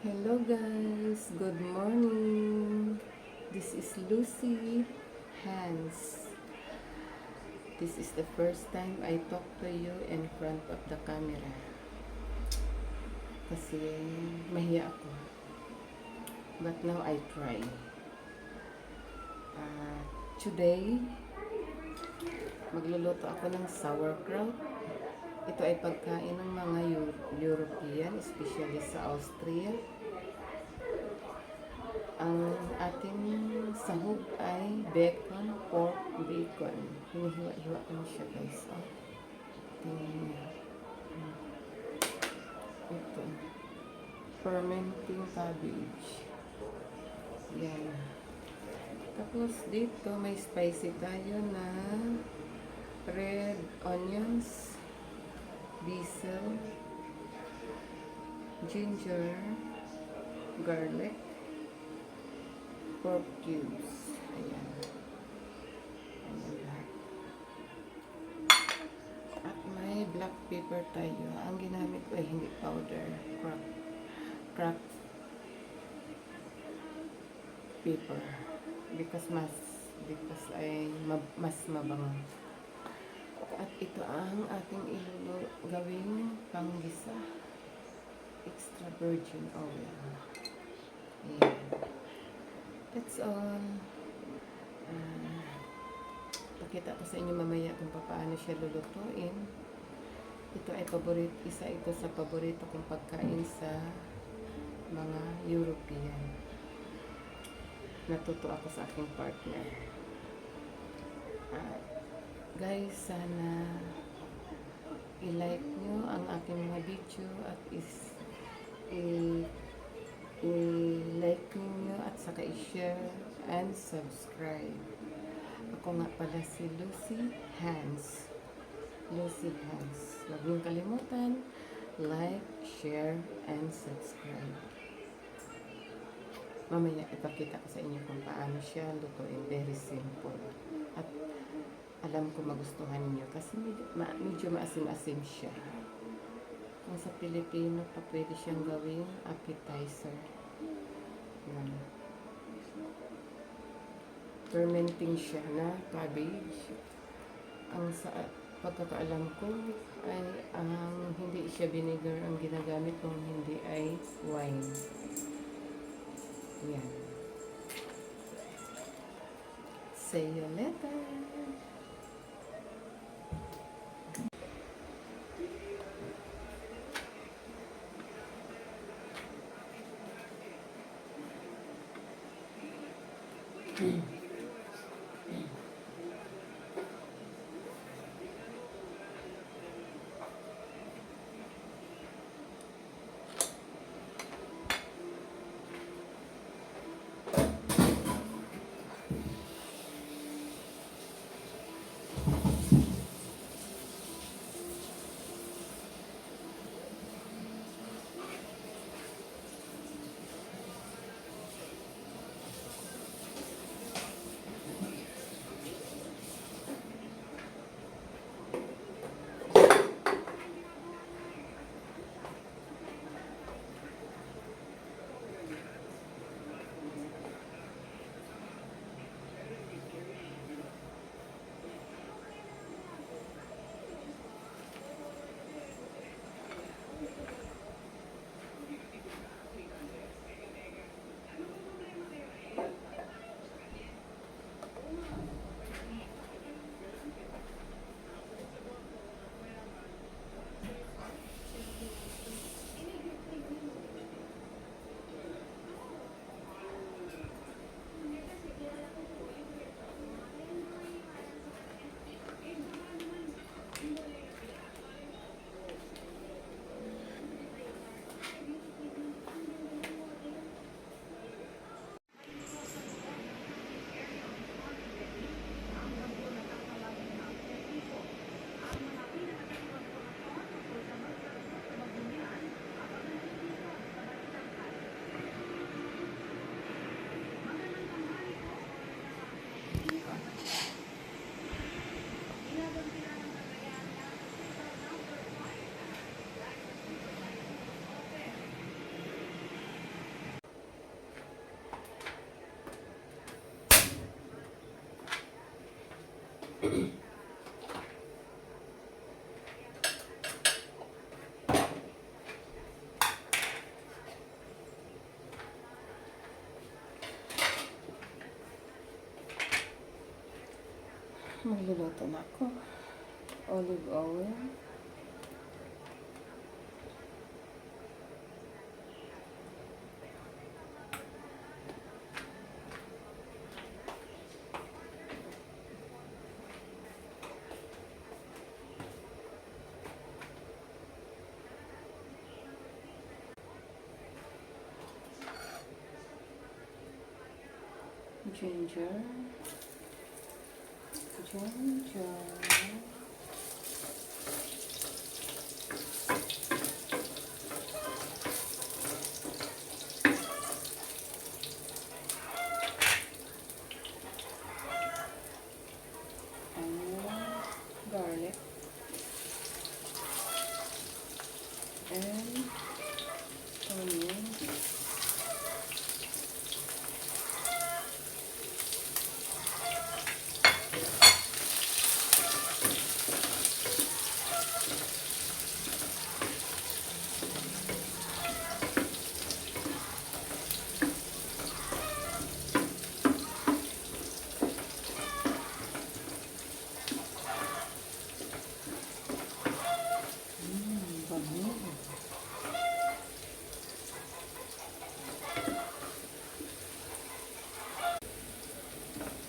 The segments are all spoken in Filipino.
Hello guys, good morning. This is Lucy Hans. This is the first time I talk to you in front of the camera. Kasi mahiya ako. But now I try. Today, magluluto ako ng sauerkraut. Ito ay pagkain ng mga European, especially sa Austria. Ang ating sahog ay bacon, pork, bacon. Hinihiwa-hiwa ko na siya guys. Oh. Tingnan niyo. Ito. Fermenting cabbage. Yan. Tapos dito may spicy tayo na red onions, basil, ginger, garlic, pork cubes. Ayan. Ayan lahat. At may black pepper tayo. Ang ginamit ko ay hindi powder. Crack pepper. Because ay mas mabango. At ito ang ating gawing panggisa. Extra virgin oil. Ayan. That's all. Pakita ko sa inyo mamaya kung paano siya lulutuin. Ito ay isa ito sa paborito kong pagkain sa mga European. Natuto ako sa aking partner. Guys, sana i-like nyo ang aking mga video at i-like nyo at saka i-share and subscribe. Ako nga pala si Lucy Hans. Lucy Hans. Huwag niyong kalimutan, like, share, and subscribe. Mamaya ipakita ko sa inyo kung paano siya lutuin. Very simple. At alam ko magustuhan niyo kasi medyo maasim-asim siya. Kung sa Pilipino pa pwede siyang gawing appetizer. Yan. Fermenting siya na cabbage. Ang sa pagkakaalam ko ay hindi siya vinegar ang ginagamit, kung hindi ay wine. Yan. See you later. Magluluto na ako. Olive oil. Ginger. Garlic. And onion.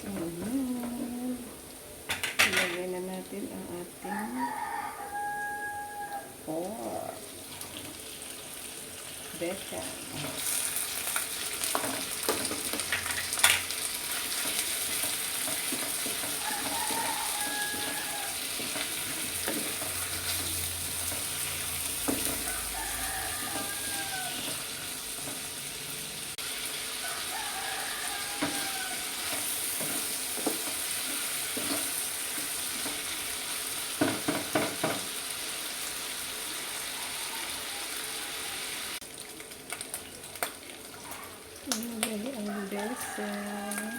Ayan. Ilagay na natin ang ating pork. Bacon. Ilagay ang besan.